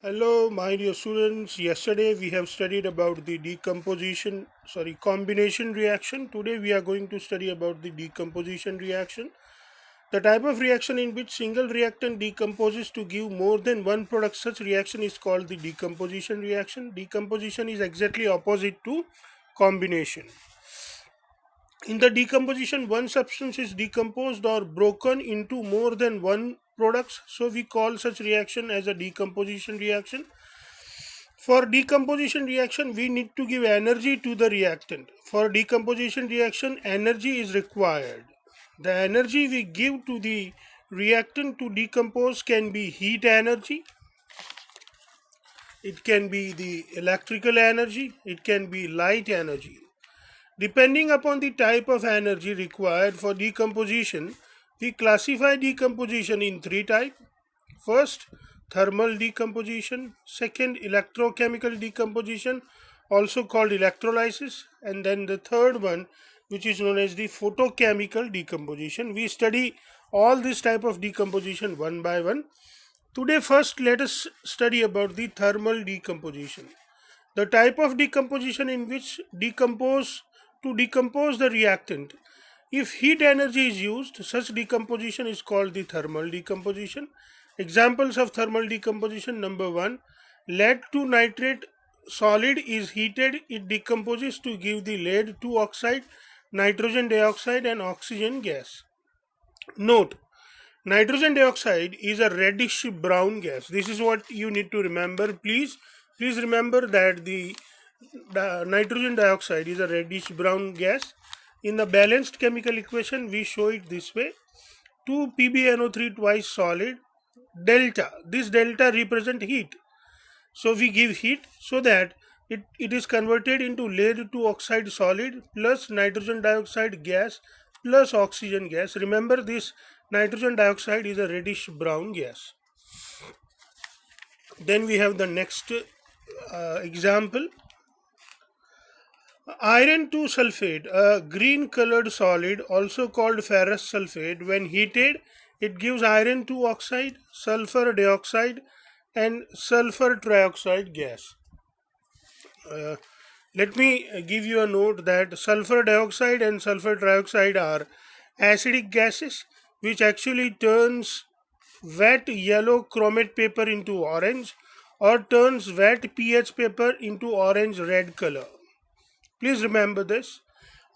Hello, my dear students. Yesterday we have studied about the combination reaction. Today we are going to study about the decomposition reaction. The type of reaction in which single reactant decomposes to give more than one product. Such reaction is called the decomposition reaction. Decomposition is exactly opposite to combination. In the decomposition, one substance is decomposed or broken into more than one products. So we call such reaction as a decomposition reaction. For decomposition reaction, we need to give energy to the reactant. For decomposition reaction, energy is required. The energy we give to the reactant to decompose can be heat energy, it can be the electrical energy, it can be light energy. Depending upon the type of energy required for decomposition, we classify decomposition in three types. First, thermal decomposition. Second, electrochemical decomposition, also called electrolysis. And then the third one, which is known as the photochemical decomposition. We study all this type of decomposition one by one. Today, first, let us study about the thermal decomposition. The type of decomposition in which decompose the reactant. If heat energy is used, such decomposition is called the thermal decomposition. Examples of thermal decomposition: number 1, lead 2 nitrate solid is heated, it decomposes to give the lead 2 oxide, nitrogen dioxide and oxygen gas. Note, nitrogen dioxide is a reddish brown gas. This is what you need to remember. Please remember that the nitrogen dioxide is a reddish brown gas. In the balanced chemical equation, we show it this way: 2 PbNO3 twice solid delta. This delta represent heat. So we give heat so that it is converted into lead 2 oxide solid plus nitrogen dioxide gas plus oxygen gas. Remember, this nitrogen dioxide is a reddish brown gas. Then we have the next example. Iron 2 sulfate, a green colored solid also called ferrous sulfate, when heated it gives iron 2 oxide, sulfur dioxide and sulfur trioxide gas. Uh, Let me give you a note that sulfur dioxide and sulfur trioxide are acidic gases which actually turns wet yellow chromate paper into orange or turns wet pH paper into orange red color. Please remember this.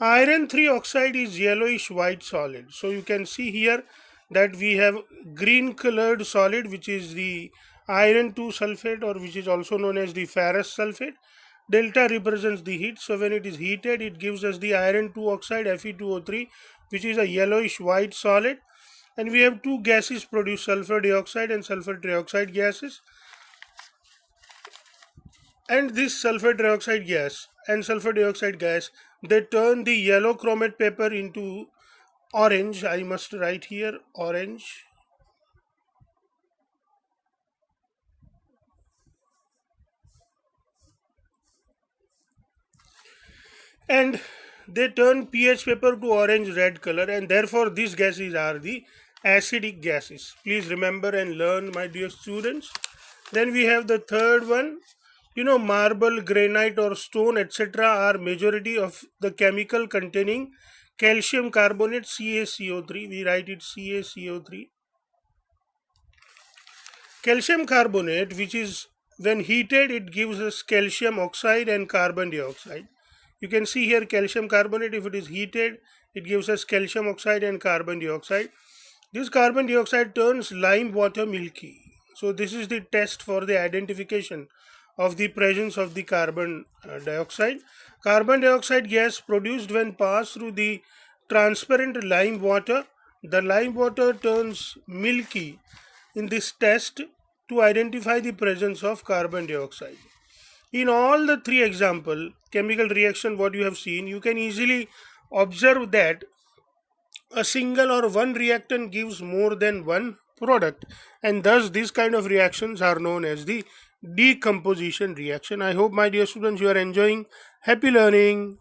Iron 3 oxide is yellowish white solid. So you can see here that we have green colored solid, which is the iron 2 sulfate, or which is also known as the ferrous sulfate. Delta represents the heat. So when it is heated, it gives us the iron 2 oxide Fe2O3, which is a yellowish white solid. And we have two gases produce, sulfur dioxide and sulfur trioxide gases. And this sulfur dioxide gas and sulfur dioxide gas, they turn the yellow chromate paper into orange. I must write here orange, and they turn pH paper to orange red color, and therefore these gases are the acidic gases. Please remember and learn, my dear students. Then we have the third one. Marble, granite or stone, etc. are majority of the chemical containing calcium carbonate, CaCO3. We write it CaCO3. Calcium carbonate, which is when heated, it gives us calcium oxide and carbon dioxide. You can see here calcium carbonate, if it is heated, it gives us calcium oxide and carbon dioxide. This carbon dioxide turns lime water milky. So this is the test for the identification of the presence of the carbon dioxide. Carbon dioxide gas produced when passed through the transparent lime water. The lime water turns milky in this test to identify the presence of carbon dioxide. In all the three example chemical reaction what you have seen, you can easily observe that a single or one reactant gives more than one product, and thus these kind of reactions are known as the decomposition reaction. I hope, my dear students, you are enjoying. Happy learning.